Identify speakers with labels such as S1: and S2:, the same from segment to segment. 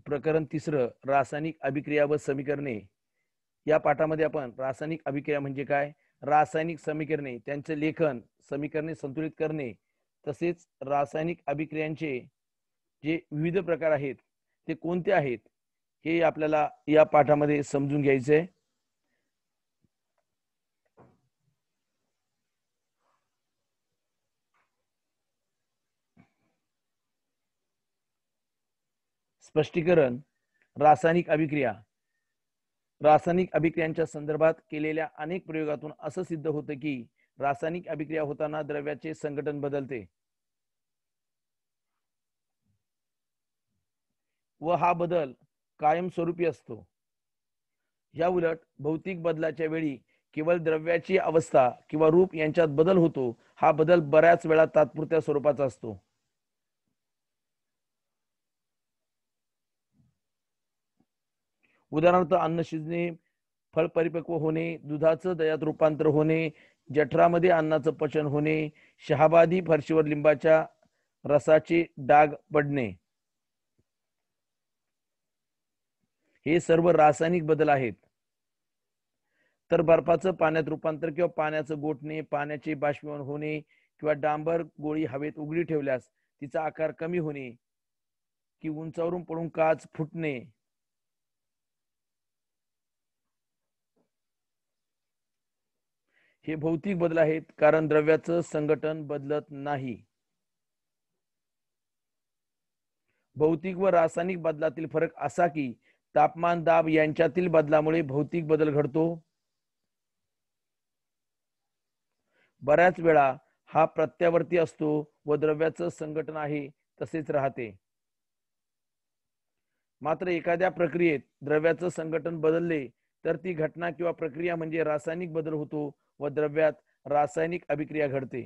S1: प्रकरण 3 रासायनिक अभिक्रिया व समीकरणे. या पाठामध्ये आपण रासायनिक अभिक्रिया म्हणजे काय, रासायनिक समीकरणे, त्यांचे लेखन, समीकरणे संतुलित करणे, तसेच रासायनिक अभिक्रियांचे जे विविध प्रकार आहेत ते कोणते आहेत हे आपल्याला या पाठामध्ये समजून घ्यायचे. स्पष्टीकरण. रासायनिक अभिक्रिया. रासायनिक अभिक्रियांच्या संदर्भात केलेल्या अनेक प्रयोगातून असं सिद्ध होतं की रासायनिक अभिक्रिया होताना द्रव्याचे संघटन बदलते व हा बदल कायमस्वरूपी असतो. या उलट भौतिक बदलाच्या वेळी केवळ द्रव्याची अवस्था किंवा रूप यांच्यात बदल होतो. हा बदल बऱ्याच वेळा तात्पुरत्या स्वरूपाचा असतो. उदाहरणार्थ अन्न शिजणे, फळ परिपक्व होणे, दुधाचं दह्यात रूपांतर होणे, जठरामध्ये अन्नाचं पचन होणे, शहाबादी फरशीवर लिंबाच्या रसाचे डाग पडणे, हे सर्व रासायनिक बदल आहेत. तर बर्फाचं पाण्यात रूपांतर किंवा पाण्याचं गोठणे, पाण्याचे बाष्पीभवन होणे किंवा डांबर गोळी हवेत उघडी ठेवल्यास तिचा आकार कमी होणे की उंचावरून पडून काच फुटणे, हे भौतिक बदल आहेत, कारण द्रव्याचं संघटन बदलत नाही. भौतिक व रासायनिक बदलातील फरक असा की तापमान, दाब यांच्यातील बदलामुळे भौतिक बदल घडतो. बऱ्याच वेळा हा प्रत्यावर्ती असतो व द्रव्याचं संघटन आहे तसेच राहते. मात्र एखाद्या प्रक्रियेत द्रव्याचं संघटन बदलले तर ती घटना किंवा प्रक्रिया म्हणजे रासायनिक बदल होतो व द्रव्यात रासायनिक अभिक्रिया घडते.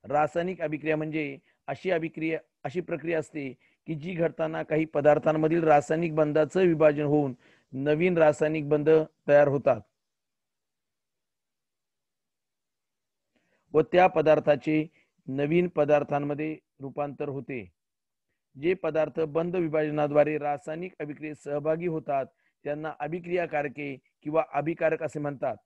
S1: रासायनिक अभिक्रिया म्हणजे अशी प्रक्रिया असते की जी घडताना काही पदार्थांमधील रासायनिक बंधाचं विभाजन होऊन नवीन रासायनिक बंध तयार होतात व त्या पदार्थाचे नवीन पदार्थांमध्ये रूपांतर होते. जे पदार्थ बंध विभाजनाद्वारे रासायनिक अभिक्रियेत सहभागी होतात त्यांना अभिक्रियाकारके किंवा अभिकारक असे म्हणतात.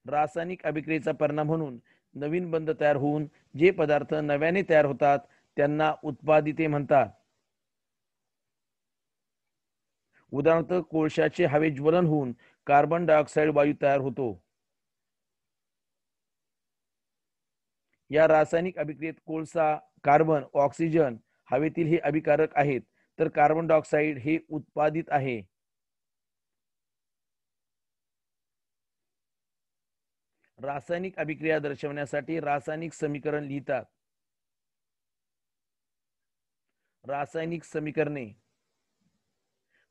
S1: रासायनिक अभिक्रियेचा परिणाम म्हणून नवीन बंध तयार होऊन जे पदार्थ नव्याने तयार होतात त्यांना उत्पादिते म्हणतात. उदाहरणार्थ कोळशाचे हवेत ज्वलन होऊन कार्बन डायऑक्साइड वायू तयार होतो. या रासायनिक अभिक्रियेत कोळसा, कार्बन, ऑक्सिजन हवेतील हे अभिकारक आहेत, तर कार्बन डायऑक्साइड हे उत्पादित आहे. रासायनिक अभिक्रिया दर्शवण्यासाठी रासायनिक समीकरण लिहितात. रासायनिक समीकरणे.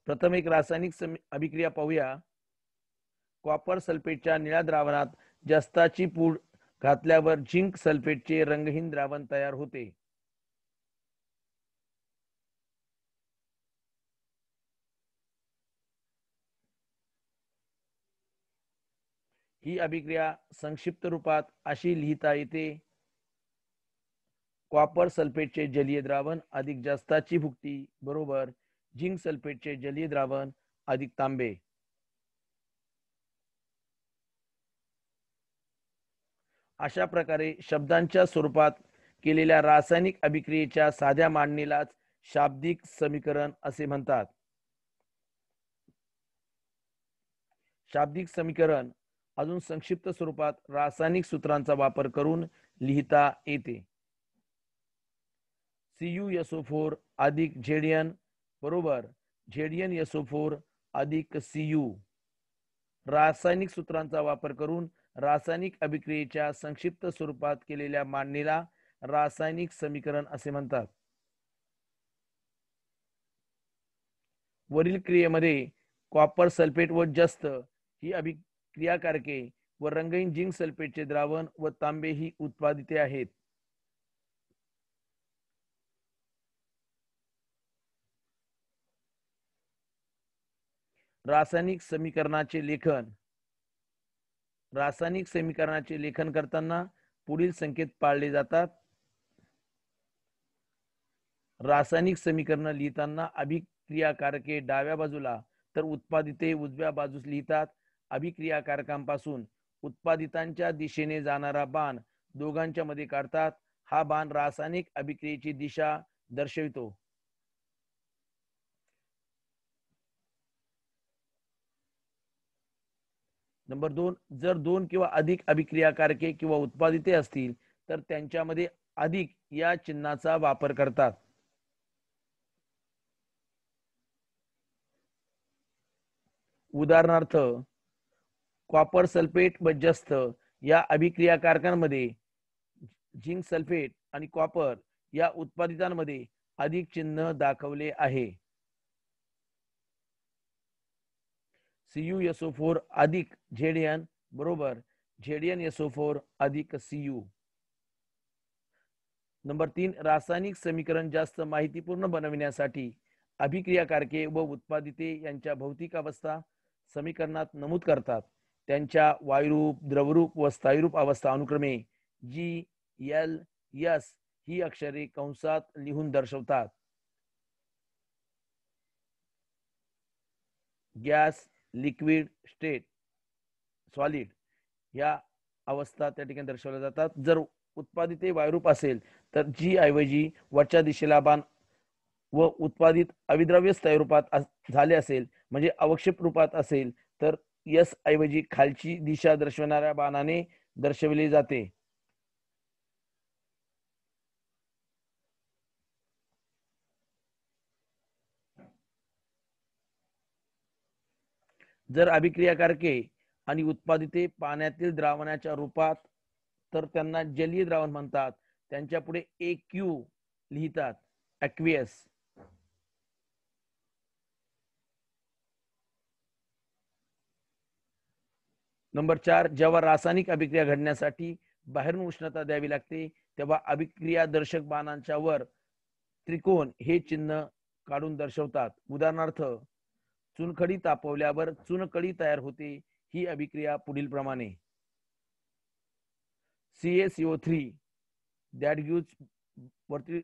S1: प्रथम एक रासायनिक अभिक्रिया पाहूया. कॉपर सल्फेटच्या निळ्या द्रावणात जस्ताची पूड घातल्यावर झिंक सल्फेटचे रंगहीन द्रावण तयार होते. ही अभिक्रिया संक्षिप्त रूपात अशी लिहिता येते. कॉपर सल्फेटचे जलीय द्रावण अधिक जस्ताची भुकटी बरोबर झिंक सल्फेटचे जलीय द्रावण अधिक तांबे. अशा प्रकारे शब्दांच्या स्वरूपात केलेल्या रासायनिक अभिक्रियेच्या साध्या मांडणीलाच शाब्दिक समीकरण असे म्हणतात. शाब्दिक समीकरण अजून संक्षिप्त स्वरूपात रासायनिक सूत्रांचा वापर करून लिहिता येते. CuSO4 अधिक Zn बरोबर ZnSO4 अधिक Cu. रासायनिक सूत्रांचा वापर करून रासायनिक अभिक्रियेच्या संक्षिप्त स्वरूपात केलेल्या मांडणीला रासायनिक समीकरण असे म्हणतात. वरील क्रियेमध्ये कॉपर सल्फेट व जस्त ही अभिक्रियाकारके व रंगहीन झिंक सल्फेटचे द्रावण व तांबे ही उत्पादिते आहेत. रासायनिक समीकरणाचे लेखन. रासायनिक समीकरणाचे लेखन करताना पुढील संकेत पाळले जातात. रासायनिक समीकरण लिहिताना अभिक्रियाकारके डाव्या बाजूला तर उत्पादिते उजव्या बाजूस लिहितात. अभिक्रियाकारकांपासून उत्पादितांच्या दिशेने जाणारा बाण दोघांच्या मध्ये काढतात. हा बाण रासायनिक अभिक्रियेची दिशा दर्शवितो. नंबर 2, जर 2 किंवा अधिक अभिक्रियाकारके किंवा उत्पादिते असतील तर त्यांच्यामध्ये अधिक या चिन्हाचा वापर करतात. उदाहरणार्थ कॉपर सल्फेट व जस्त या अभिक्रियाकारकांमध्ये झिंक सल्फेट आणि कॉपर या उत्पादितांमध्ये अधिक चिन्ह दाखवले आहे. CuSO4 अधिक Zn बरोबर ZnSO4 अधिक Cu. नंबर 3, रासायनिक समीकरण जास्त माहितीपूर्ण बनविण्यासाठी अभिक्रियाकारके व उत्पादिते यांच्या भौतिक अवस्था समीकरणात नमूद करतात. त्यांच्या वायुरूप, द्रवरूप व स्थायीरूप अवस्था अनुक्रमे G, L, S ही अक्षरे कंसात लिहून दर्शवतात. गॅस, लिक्विड, स्टेट, सॉलिड या अवस्था त्या ठिकाणी दर्शवल्या जातात. जर उत्पादिते वायुरूप असेल तर जी ऐवजी वरच्या दिशेला बाण व उत्पादित अविद्रव्य स्थायी रूपात झाले असेल म्हणजे अवक्षेप रूपात असेल तर यस ऐवजी खालची दिशा दर्शवणाऱ्या बाणाने दर्शविले जाते. जर अभिक्रियाकारके आणि उत्पादिते पाण्यातील द्रावणाच्या रूपात तर त्यांना जलीय द्रावण म्हणतात. त्यांच्या पुढे AQ लिहितात, ॲक्वियस. नंबर 4, जेव्हा रासायनिक अभिक्रिया घडण्यासाठी बाहेरून उष्णता द्यावी लागते तेव्हा अभिक्रिया दर्शक बाणांच्या वर त्रिकोण हे चिन्ह काढून दर्शवतात. उदाहरणार्थ चुनखडी तापवल्यावर चुनकडी तयार होते. ही अभिक्रिया पुढील प्रमाणे CaCO3 that gives वरती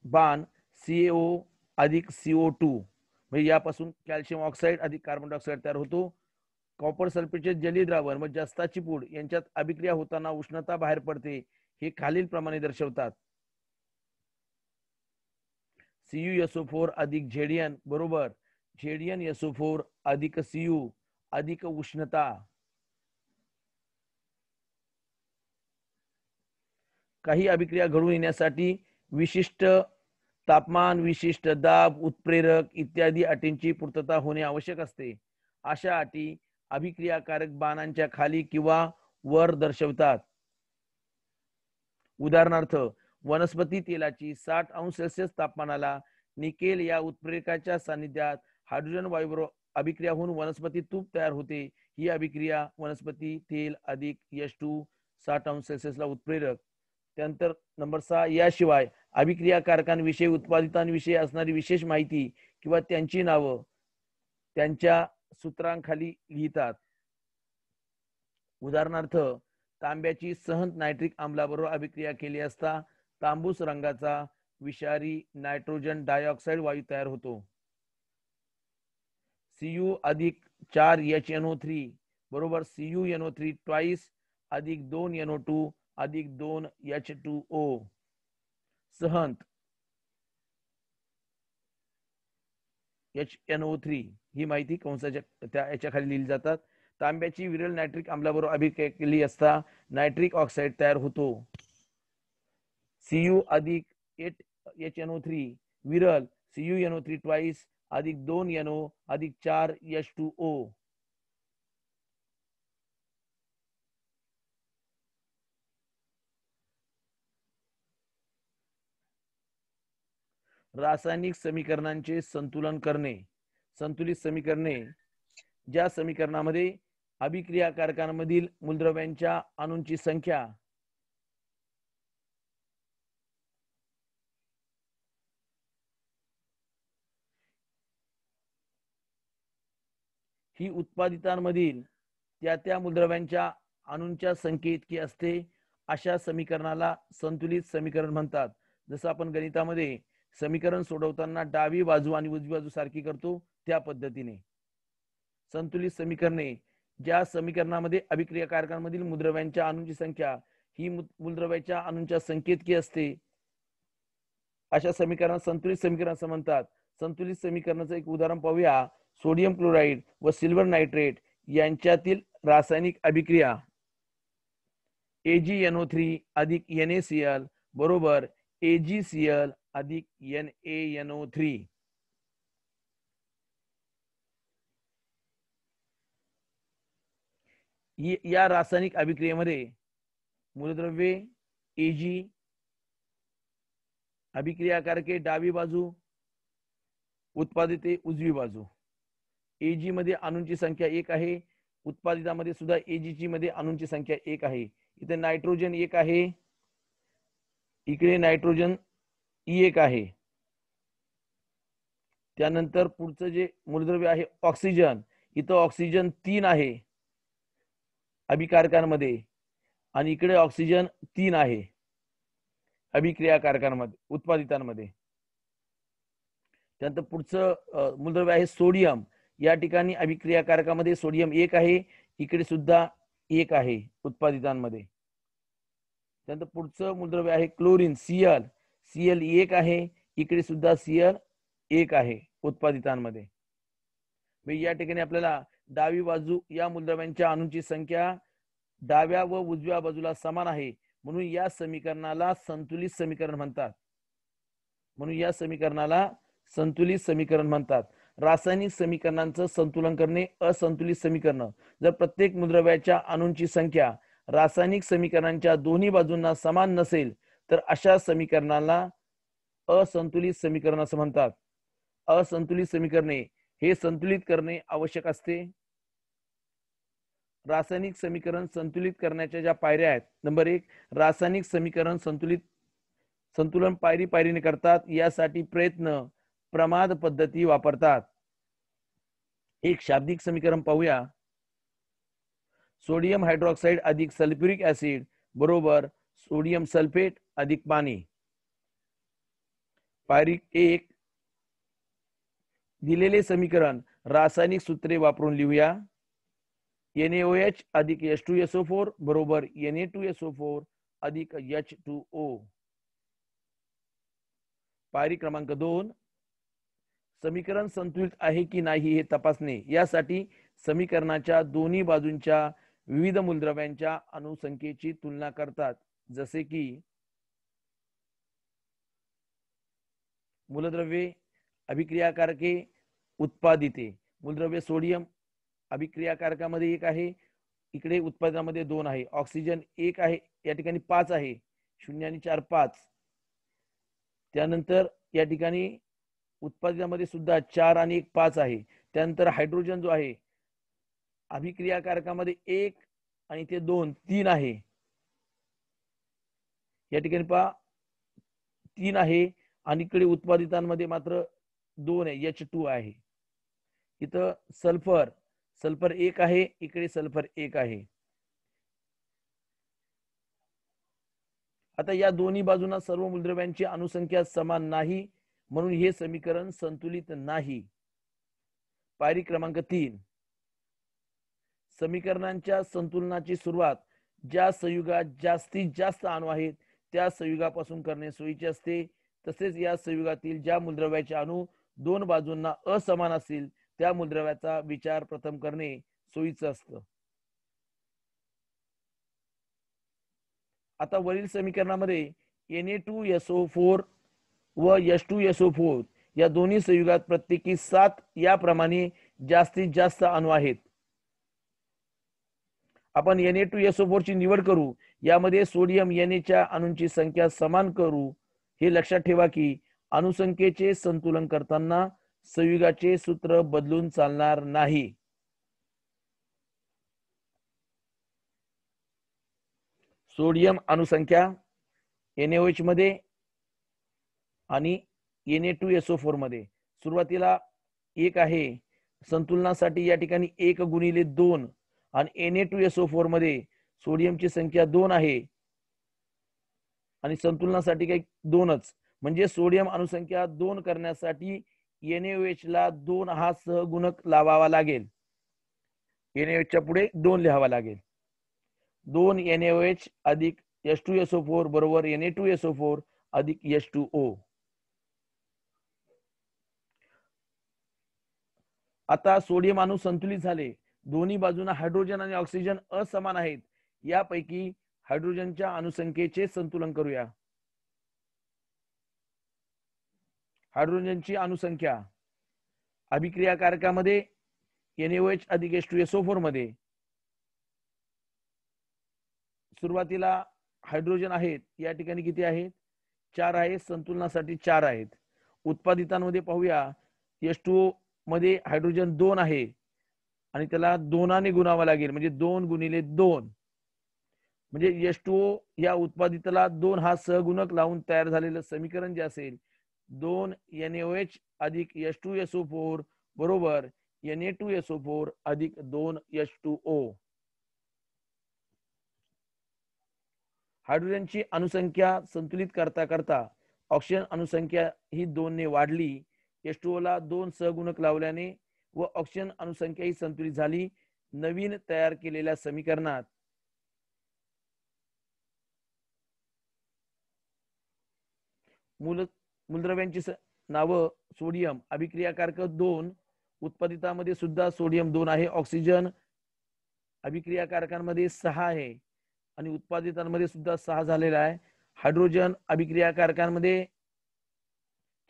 S1: बाण CaO अधिक CO2 म्हणजे यापासून कॅल्शियम ऑक्साईड अधिक कार्बन डायऑक्साईड तयार होतो. कॉपर सल्फेटचे जलीय द्रावण व जस्ताची पूड यांच्यात अभिक्रिया होताना उष्णता बाहेर पडते. हे खालील प्रमाणे दर्शवतात. CuSO4 अधिक Zn बरोबर ZnSO4 अधिक Cu अधिक उष्णता. काही अभिक्रिया घडून येण्यासाठी विशिष्ट तापमान, विशिष्ट दाब, उत्प्रेरक इत्यादी अटींची पूर्तता होणे आवश्यक असते. अशा अटी अभिक्रियाकारक बाणांच्या खाली किंवा वर दर्शवतात. उदाहरणार्थ वनस्पती तेलाची 60°C तापमानाला निकेल या उत्प्रेरकाच्या सानिध्यात हायड्रोजन वायूबरोबर अभिक्रिया होऊन वनस्पती तूप तयार होते. ही अभिक्रिया वनस्पती तेल अधिक H2 60°C ला उत्प्रेरक. त्यानंतर नंबर 6, याशिवाय अभिक्रियाकारकांविषयी उत्पादितांविषयी असणारी विशेष माहिती किंवा त्यांची नावं त्यांच्या सूत्रांखाली लिहितात. उदाहरणार्थ तांब्याची सहन नायट्रिक आम्लाबरोबर अभिक्रिया केली असता तांबूस रंगाचा विषारी नायट्रोजन डायऑक्साईड वायू तयार होतो. Cu अधिक 4HNO3 बरोबर CuNO3 ट्वाइस अधिक 2NO2 अधिक 2H2O. सहंत HNO3 ही माहिती कंसाच्या त्या याच्या खाली लिहिली जातात. तांब्याची विरल नायट्रिक आम्लाबरोबर अभिक्रिया केली असता नायट्रिक ऑक्साईड तयार होतो. Cu अधिक 8HNO3 विरल CuNO3 ट्वाइस अधिक 2NO अधिक 4H2O. रासायनिक समीकरणांचे संतुलन करणे. संतुलित समीकरणे ज्या समीकरणामध्ये अभिक्रियाकारकांमधील मूलद्रव्यांच्या अणूंची संख्या ही उत्पादितांमधील त्या मूलद्रव्यांच्या अणूंच्या संख्येइतकी असते अशा समीकरणाला संतुलित समीकरण म्हणतात. जसं आपण गणितामध्ये समीकरण सोडवताना डावी बाजू आणि उजवी बाजू सारखी करतो त्या पद्धतीने संतुलित समीकरणे, ज्या समीकरणामध्ये अभिक्रियाकारकांमधील मूलद्रव्यांच्या अणूंची संख्या ही मूलद्रव्याच्या अणूंच्या संख्येइतकी असते अशा समीकरणात संतुलित समीकरण असं म्हणतात. संतुलित समीकरणाचं एक उदाहरण पाहूया. सोडियम क्लोराईड व सिल्वर नायट्रेट यांच्यातील रासायनिक अभिक्रिया AgNO3 अधिक NaCl बरोबर AgCl अधिक NaNO3. या रासायनिक अभिक्रियेमध्ये मूलद्रव्ये Ag, अभिक्रियाकारके डावी बाजू, उत्पादिते उजवी बाजू. Ag मध्ये अणूंची संख्या 1 आहे, उत्पादितामध्ये सुद्धा Ag मध्ये अणूंची संख्या 1 आहे. इथे नायट्रोजन 1 आहे, इकडे नायट्रोजन E1 आहे. त्यानंतर पुढचं जे मूलद्रव्य आहे ऑक्सिजन, इथं ऑक्सिजन 3 आहे अभिकारकांमध्ये आणि इकडे ऑक्सिजन 3 आहे अभिक्रियाकारकांमध्ये उत्पादितांमध्ये. त्यानंतर पुढचं मूलद्रव्य आहे सोडियम. या ठिकाणी अभिक्रियाकारकामध्ये सोडियम 1 आहे, इकडे सुद्धा 1 आहे उत्पादितांमध्ये. त्यानंतर पुढचं मूलद्रव्य आहे क्लोरीन Cl. Cl 1 आहे, इकडे सुद्धा Cl 1 आहे उत्पादितांमध्ये. या ठिकाणी आपल्याला डावी बाजू या मूलद्रव्यांच्या अणूंची संख्या डाव्या व उजव्या बाजूला समान आहे, म्हणून या समीकरणाला संतुलित समीकरण म्हणतात. संतुलित समीकरण म्हणतात. रासायनिक समीकरणांचं संतुलन करणे असंतुलित समीकरण. जर प्रत्येक मूलद्रव्याच्या अणूंची संख्या रासायनिक समीकरणांच्या दोन्ही बाजूंना समान नसेल तर अशा समीकरणाला असंतुलित समीकरण असं म्हणतात. असंतुलित समीकरणे हे संतुलित करणे आवश्यक असते. रासायनिक समीकरण संतुलित करण्याच्या ज्या पायऱ्या आहेत. नंबर 1, रासायनिक समीकरण संतुलन पायरी पायरीने करतात. यासाठी प्रयत्न प्रमाद पद्धती वापरतात. एक शाब्दिक समीकरण पाहूया. सोडियम हायड्रॉक्साइड अधिक सल्फ्युरिक ऍसिड बरोबर सोडियम सल्फेट अधिक पाणी. पायरी 1, दिलेले समीकरण रासायनिक सूत्रे वापरून लिहूया. NaOH अधिक H2SO4 बरोबर Na2SO4 अधिक H2O. पायरी क्रमांक 2, समीकरण संतुलित आहे की नाही हे तपासणे. यासाठी समीकरणाच्या दोन्ही बाजूंच्या विविध मूलद्रव्यांच्या अणुसंख्येची तुलना करतात. जसे की मूलद्रव्ये, अभिक्रियाकारके, उत्पादिते. मूलद्रव्य सोडियम अभिक्रियाकारकामध्ये 1 आहे, इकडे उत्पादनामध्ये 2 आहे. ऑक्सिजन 1 आहे, या ठिकाणी 5 आहे. 0 आणि 4 5. त्यानंतर या ठिकाणी उत्पादनामध्ये सुद्धा 4 आणि 1 5 आहे. त्यानंतर हायड्रोजन जो आहे अभिक्रियाकारकामध्ये 1 आणि ते 2 3 आहे. या ठिकाणी पहा 3 आहे आणि इकडे उत्पादितांमध्ये मात्र 2 आहे, H2 आहे. इथं सल्फर 1 आहे, इकडे सल्फर 1 आहे. आता या दोन्ही बाजूंना सर्व मूलद्रव्यांची अणुसंख्या समान नाही, म्हणून हे समीकरण संतुलित नाही. पायरी क्रमांक 3, समीकरणांच्या संतुलनाची सुरुवात ज्या संयुगात जास्तीत जास्त अणू आहेत त्या संयुगापासून करणे सोयीचे असते. तसेच या संयुगातील ज्या मूलद्रव्याचे अणू 2 बाजूंना असमान असतील त्या मूलद्रव्याचा विचार प्रथम करणे सोयीचं असतं. आता वरील समीकरणामध्ये Na2SO4 व H2SO4 या दोन्ही संयुगात प्रत्येकी 7 याप्रमाणे जास्तीत जास्त अणू आहेत. आपण Na2SO4 ची निवड करू. यामध्ये सोडियम Na च्या अणूंची संख्या समान करू. हे लक्षात ठेवा की अणुसंख्येचे संतुलन करताना संयुगाचे सूत्र बदलून चालणार नाही. सोडियम अणुसंख्या NaOH मध्ये आणि Na2SO4 मध्ये सुरुवातीला 1 आहे. संतुलनासाठी या ठिकाणी 1 गुणिले 2 आणि Na2SO4 मध्ये सोडियमची संख्या 2 आहे आणि संतुलनासाठी काही 2च, म्हणजे सोडियम अणुसंख्या 2 करण्यासाठी NaOH ला 2 हा सहगुणक लावावा लागेल. NaOH च्या पुढे 2 लिहावा लागेल. 2 NaOH अधिक H2SO4 बरोबर Na2SO4 अधिक H2O. आता सोडियम अणू संतुलित झाले, दोन्ही बाजूंना हायड्रोजन आणि ऑक्सिजन असमान आहेत. यापैकी हायड्रोजनच्या अणुसंख्येचे संतुलन करूया. हायड्रोजनची अणुसंख्या अभिक्रियाकारकामध्ये NaOH अधिक H2SO4 मध्ये सुरुवातीला हायड्रोजन आहेत, या ठिकाणी किती आहेत? 4 आहेत. संतुलनासाठी 4 आहेत. उत्पादितांमध्ये पाहूया, H2O मध्ये हायड्रोजन 2 आहे आणि त्याला 2 ने गुणावा लागेल, म्हणजे 2 गुणिले 2, म्हणजे H2O या उत्पादिताला 2 हा सहगुणक लावून तयार झालेलं समीकरण जे असेल 2 NaOH अधिक H2SO4 बरोबर Na2SO4 अधिक 2 H2O. हायड्रोजनची अणुसंख्या संतुलित करता करता ऑक्सिजन अणुसंख्या ही 2 ने वाढली. H2O ला 2 सहगुणक लावल्याने व ऑक्सिजन अणुसंख्या ही संतुलित झाली. नवीन तयार केलेल्या समीकरणात मूलद्रव्यांची नावं सोडियम अभिक्रियाकारक 2, उत्पादितामध्ये सुद्धा सोडियम 2 आहे. ऑक्सिजन अभिक्रियाकारकांमध्ये 6 आहे आणि उत्पादितांमध्ये सुद्धा 6 झालेला आहे. हायड्रोजन अभिक्रियाकारकांमध्ये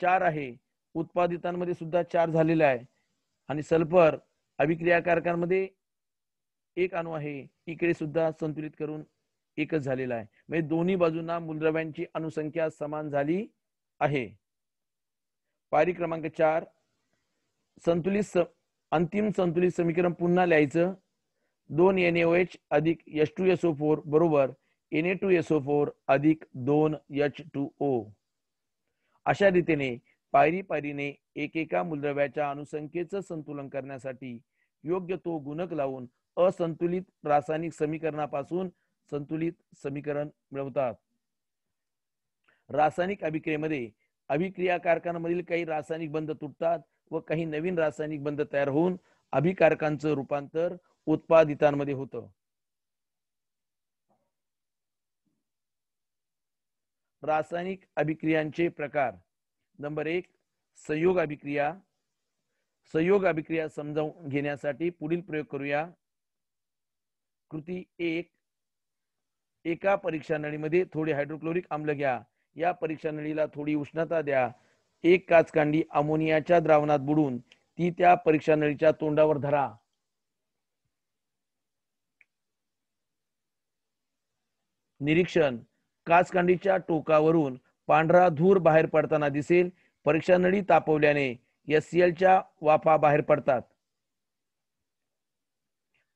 S1: 4 आहे, उत्पादितांमध्ये सुद्धा 4 झालेला आहे आणि सल्फर अभिक्रियाकारकांमध्ये 1 अणू आहे, इकडे सुद्धा संतुलित करून एकच झालेला आहे. म्हणजे दोन्ही बाजूंना मूलद्रव्यांची अणुसंख्या समान झाली आहे. पायरी क्रमांक 4, अंतिम संतुलित समीकरण पुन्हा लिहायचं. 2 NaOH अधिक H2SO4 बरोबर Na2SO4 अधिक 2 H2O. अशा रीतीने पायरी पायरीने एकेका मूलद्रव्याच्या अणुसंख्येचं संतुलन करण्यासाठी योग्य तो गुणक लावून असंतुलित रासायनिक समीकरणापासून संतुलित समीकरण मिळवतात. रासायनिक अभिक्रियेमध्ये अभिक्रियाकारकांमधील काही रासायनिक बंध तुटतात व काही नवीन रासायनिक बंध तयार होऊन अभिकारकांचं रूपांतर उत्पादितांमध्ये होतं. रासायनिक अभिक्रियांचे प्रकार. नंबर 1, संयोग अभिक्रिया. संयोग अभिक्रिया समजावून घेण्यासाठी पुढील प्रयोग करूया. कृती 1, एका परीक्षा नळीमध्ये थोडे हायड्रोक्लोरिक आम्ल घ्या. या परीक्षा नळीला थोडी उष्णता द्या. एक काचकांडी अमोनियाच्या द्रावणात बुडून ती त्या परीक्षा नळीच्या तोंडावर धरा. निरीक्षण, काचकांडीच्या टोकावरून पांढरा धूर बाहेर पडताना दिसेल. परीक्षा नळी तापवल्याने HCl वाफा बाहेर पडतात.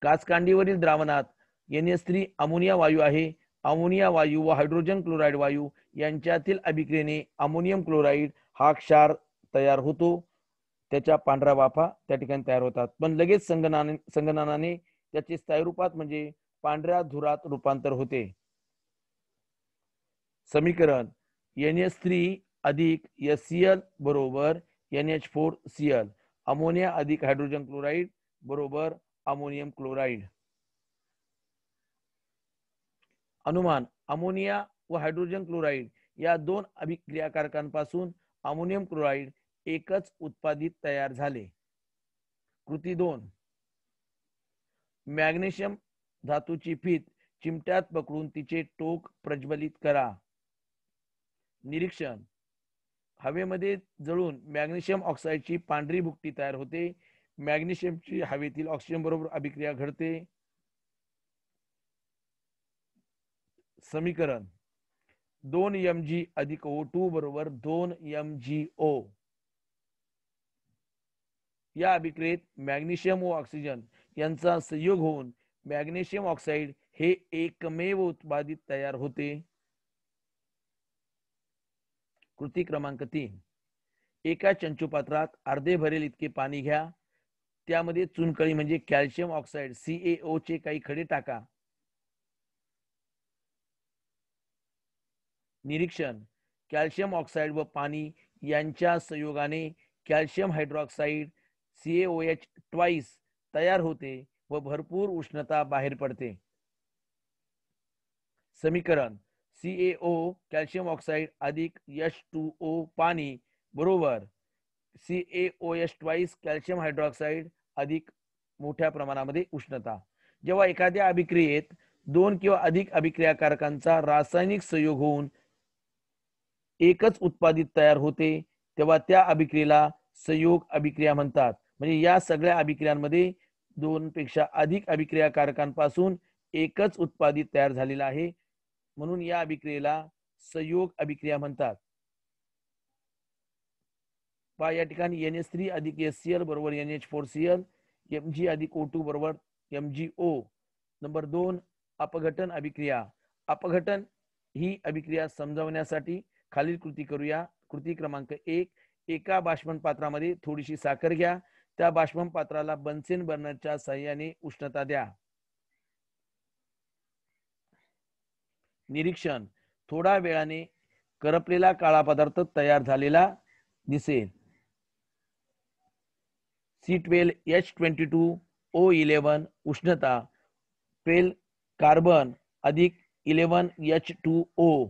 S1: काचकांडीवरील द्रावणात NH3 अमोनिया वायू आहे. अमोनिया वायू व हायड्रोजन क्लोराईड वायू यांच्यातील अभिक्रियेने अमोनियम क्लोराईड हा क्षार तयार होतो. त्याच्या पांढऱ्या वाफा त्या ठिकाणी तयार होतात, पण लगेच संगणनाने त्याचे स्थायीरूपात म्हणजे पांढऱ्या धुरात रूपांतर होते. समीकरण NH3 अधिक HCl बरोबर NH4Cl. अमोनिया अधिक हायड्रोजन क्लोराईड बरोबर अमोनियम क्लोराईड. अनुमान, अमोनिया व हायड्रोजन क्लोराईड या 2 अभिक्रियाकारकांपासून अमोनियम क्लोराईड एकच उत्पादित तयार झाले. कृती 2, मॅग्नेशियम धातूची फीत चिमट्यात पकडून तिचे टोक प्रज्वलित करा. निरीक्षण, हवेमध्ये जळून मॅग्नेशियम ऑक्साईडची पांढरी भुकटी तयार होते. मॅग्नेशियमची हवेतील ऑक्सिजन बरोबर अभिक्रिया घडते. समीकरण 2 Mg अधिक O2 बरोबर 2 MgO. या अभिक्रियेत मॅग्नेशियम व ऑक्सिजन यांचा संयोग होऊन मॅग्नेशियम ऑक्साईड हे एकमेव उत्पादित तयार होते. कृती क्रमांक 3, एका चंचुपात्रात अर्धे भरेल इतके पाणी घ्या. त्यामध्ये चुनकळी म्हणजे कॅल्शियम ऑक्साईड CaO चे काही खडे टाका. निरीक्षण, कॅल्शियम ऑक्साईड व पाणी यांच्या संयोगाने कॅल्शियम हायड्रॉक्साईड CaOH ट्वाइस तयार होते व भरपूर उष्णता बाहेर पडते. समीकरण CaO कॅल्शियम ऑक्साईड अधिक H2O पाणी बरोबर CaOH ट्वाइस कॅल्शियम हायड्रॉक्साईड अधिक मोठ्या प्रमाणामध्ये उष्णता. जेव्हा एखाद्या अभिक्रियेत दोन किंवा अधिक अभिक्रियाकारकांचा रासायनिक संयोग होऊन एकच उत्पादित तयार होते तेव्हा त्या अभिक्रियेला संयोग अभिक्रिया म्हणतात. म्हणजे या सगळ्या अभिक्रियांमध्ये दोन पेक्षा अधिक अभिक्रियाकारकांपासून एकच उत्पादित तयार झालेला आहे, म्हणून या अभिक्रियेला संयोग अभिक्रिया म्हणतात. पहा या ठिकाणी NH3 अधिक HCl बरोबर NH4Cl, Mg अधिक O2 बरोबर MgO. नंबर 2 अपघटन अभिक्रिया. अपघटन ही अभिक्रिया समजावण्यासाठी खालील कृती करूया. कृती क्रमांक 1, एका बाष्पन पात्रामध्ये थोडीशी साखर घ्या, त्या बाष्पन पात्राला बन्सेन बर्नरच्या साहाय्याने उष्णता द्या. निरीक्षण, थोडा वेळाने करपलेला काळा पदार्थ तयार झालेला दिसेल. C12H22O11 उष्णता 12 कार्बन अधिक 11 H2O.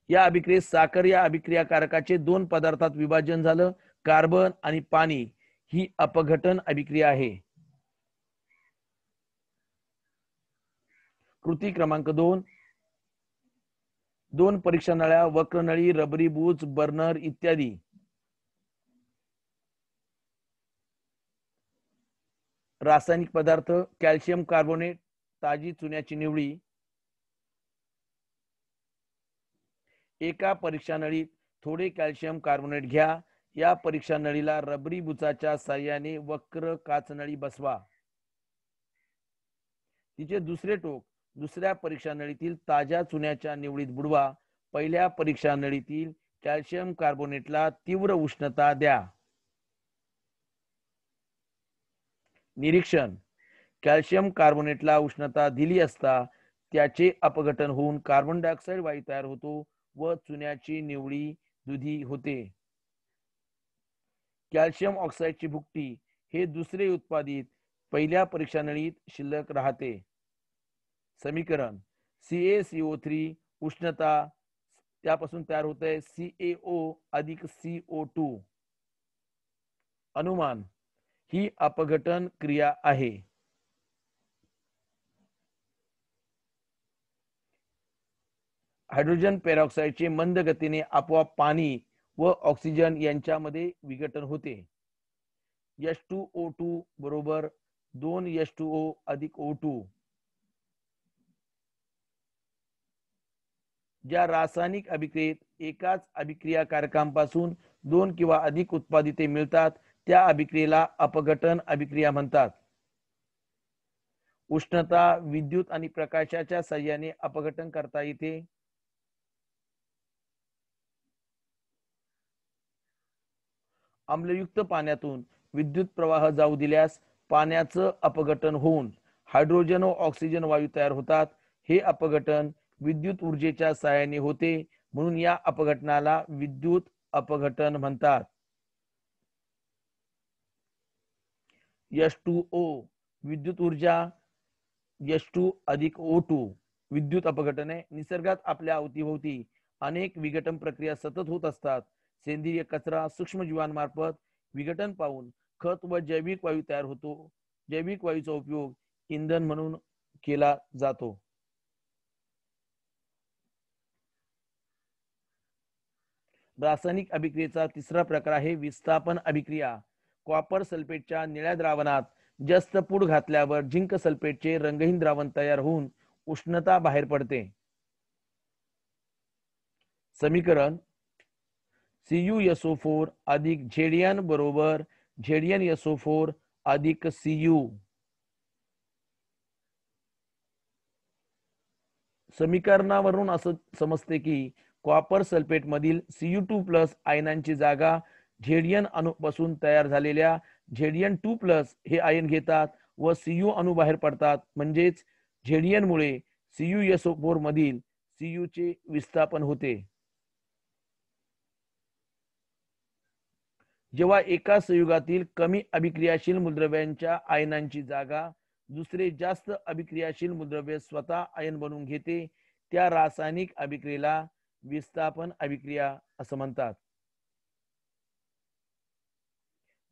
S1: या अभिक्रियेत साखर या अभिक्रियाकारकाचे दोन पदार्थात विभाजन झालं, कार्बन आणि पाणी. ही अपघटन अभिक्रिया आहे. कृती क्रमांक 2, दोन परीक्षा नळ्या, वक्रनळी, रबरी बूच, बर्नर इत्यादी. रासायनिक पदार्थ कॅल्शियम कार्बोनेट, ताजी चुन्याची निवडी. एका परीक्षा नळीत थोडे कॅल्शियम कार्बोनेट घ्या, या परीक्षा नळीला रबरी बुचाच्या साहाय्याने वक्र काचनळी बसवा. तिचे दुसरे टोक दुसऱ्या परीक्षा नळीतील ताज्या चुन्याच्या निवडीत बुडवा. पहिल्या परीक्षा नळीतील कॅल्शियम कार्बोनेटला तीव्र उष्णता द्या. निरीक्षण, कॅल्शियम कार्बोनेटला उष्णता दिली असता त्याचे अपघटन होऊन कार्बन डायऑक्साईड वायू तयार होतो व चुन्याची निवडी दुधी होते. कॅल्शियम ऑक्साईडची भुकटी हे दुसरे उत्पादित पहिल्या परीक्षा नळीत शिल्लक राहते. समीकरण, CaCO3 उष्णता त्यापासून तयार होते CaO अधिक CO2. अनुमान, ही अपघटन क्रिया आहे. हायड्रोजन पेरॉक्साईडचे मंद गतीने आपोआप पाणी व ऑक्सिजन यांच्यामध्ये विघटन होते. H2O2 बरोबर 2 H2O अधिक O2. ज्या रासायनिक अभिक्रियेत एकाच अभिक्रियाकारकांपासून दोन किंवा अधिक उत्पादिते मिळतात त्या अभिक्रियेला अपघटन अभिक्रिया म्हणतात. उष्णता, विद्युत आणि प्रकाशाच्या साहाय्याने अपघटन करता येते. आम्लयुक्त पाण्यातून विद्युत प्रवाह जाऊ दिल्यास पाण्याचं अपघटन होऊन हायड्रोजन व ऑक्सिजन वायू तयार होतात. हे अपघटन विद्युत ऊर्जेच्या साहाय्याने होते, म्हणून या अपघटनाला विद्युत अपघटन म्हणतात. H2O विद्युत ऊर्जा, H2 अधिक O2 विद्युत अपघटन आहे. निसर्गात आपल्या अवतीभोवती अनेक विघटन प्रक्रिया सतत होत असतात. सेंद्रिय कचरा, सूक्ष्मजीवांमार्फत विघटन पावून खत व जैविक वायू तयार होतो. जैविक वायूचा उपयोग इंधन म्हणून केला जातो. रासायनिक अभिक्रियेचा तिसरा प्रकार आहे विस्थापन अभिक्रिया. कॉपर सल्फेटच्या निळ्या द्रावणात जास्त पूड घातल्यावर झिंक सल्फेटचे रंगहीन द्रावण तयार होऊन उष्णता बाहेर पडते. समीकरण, CuSO4 अधिक Zn बरोबर ZnSO4 अधिक Cu. समीकरणावरून असं समजते की कॉपर सल्फेट मधील Cu2+ आयनांची जागा Zn अणूपासून तयार झालेल्या Zn2+ हे आयन घेतात व Cu अणू बाहेर पडतात. म्हणजेच Zn मुळे CuSO4 मधील Cu चे विस्थापन होते. जेव्हा एका संयुगातील कमी अभिक्रियाशील मूलद्रव्यांच्या आयनांची जागा दुसरे जास्त अभिक्रियाशील मूलद्रव्य स्वतः आयन बनवून घेते, त्या रासायनिक अभिक्रियेला विस्थापन अभिक्रिया असं म्हणतात.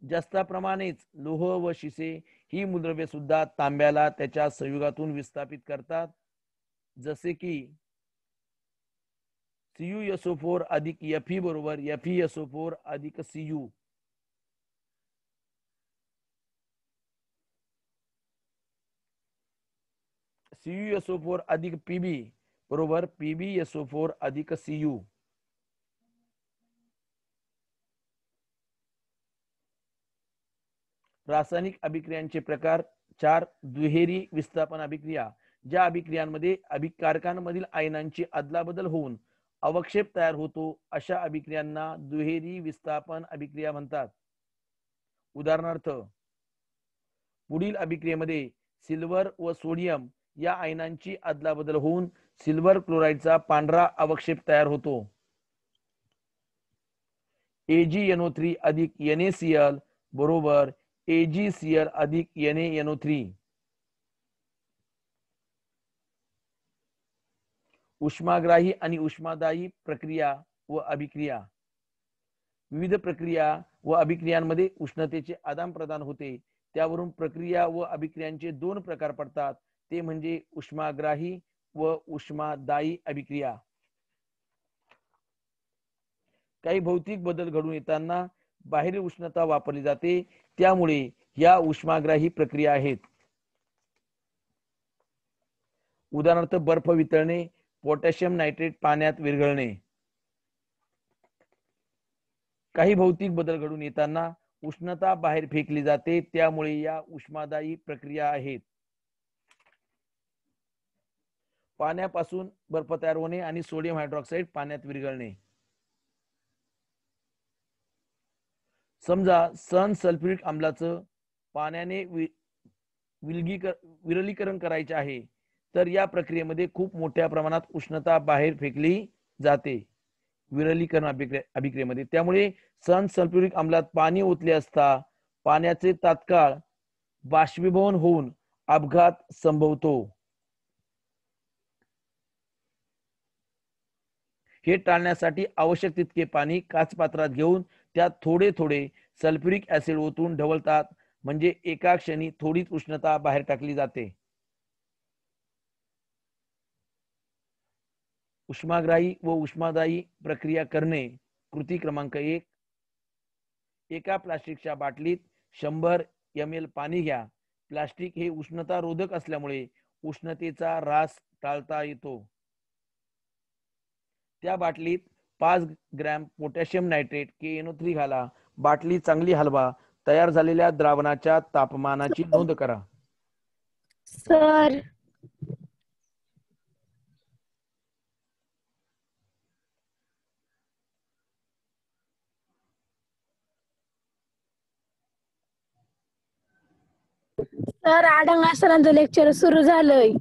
S1: जस्ताप्रमाणेच लोह व शिसे ही मूलद्रव्ये सुद्धा तांब्याला त्याच्या संयुगातून विस्थापित करतात, जसे की CuSO4 अधिक Fe बरोबर FeSO4 अधिक Cu. CuSO4 अधिक Pb बरोबर PbSO4 अधिक Cu. रासायनिक अभिक्रियांचे प्रकार 4. दुहेरी विस्थापन अभिक्रिया. ज्या अभिक्रियांमध्ये अभिकारकांमधील आयनांची अदलाबदल होऊन अवक्षेप तयार होतो अशा अभिक्रियांना दुहेरी विस्थापन अभिक्रिया म्हणतात. उदाहरणार्थ, पुढील अभिक्रियेमध्ये सिल्वर व सोडियम या आयनांची अदलाबदल होऊन सिल्वर क्लोराईडचा पांढरा अवक्षेप तयार होतो. AgNO3 अधिक NaCl बरोबर AgCl अधिक NaNO3. उष्माग्राही आणि उष्मादायी प्रक्रिया व अभिक्रिया. विविध प्रक्रिया व अभिक्रियांमध्ये उष्णतेचे आदान प्रदान होते, त्यावरून प्रक्रिया व अभिक्रियांचे 2 प्रकार पडतात, ते म्हणजे उष्माग्राही व उष्मादायी अभिक्रिया. काही भौतिक बदल घडून येताना बाहेरील उष्णता वापरली जाते, त्यामुळे या उष्माग्राही प्रक्रिया आहेत. उदाहरणार्थ, बर्फ वितळणे, पोटॅशियम नायट्रेट पाण्यात विरघळणे. काही भौतिक बदल घडून येताना उष्णता बाहेर फेकली जाते, त्यामुळे या उष्मादायी प्रक्रिया आहेत. पाण्यापासून बर्फ तयार होणे आणि सोडियम हायड्रॉक्साईड पाण्यात विरघळणे. समजा सन सल्फ्युरिक आम्लाचं पाण्याने विरलीकरण करायचे आहे, तर या प्रक्रियेमध्ये खूप मोठ्या प्रमाणात उष्णता बाहेर फेकली जाते विरलीकरण अभिक्रियेमध्ये. त्यामुळे सन सल्फ्युरिक आम्लात पाणी ओतले असता पाण्याचे तात्काळ बाष्पीभवन होऊन अपघात संभवतो. हे टाळण्यासाठी आवश्यक तितके पाणी काचपात्रात घेऊन त्यात थोडे थोडे सल्फ्युरिक ऍसिड ओतून ढवळतात, म्हणजे एका क्षणी थोडीच उष्णता बाहेर टाकली जाते. उष्माग्राही व उष्मादायी प्रक्रिया करणे. कृती क्रमांक 1. एका प्लास्टिकच्या बाटलीत 100 ml पाणी घ्या. प्लास्टिक हे उष्णता रोधक असल्यामुळे उष्णतेचा ऱ्हास टाळता येतो. त्या बाटलीत 5 ग्रॅम पोटॅशियम नायट्रेट KNO3 घाला. बाटली चांगली हलवा. तयार झालेल्या द्रावणाच्या तापमानाची नोंद करा.
S2: सर आडंगा सरांचं लेक्चर सुरू झालंय.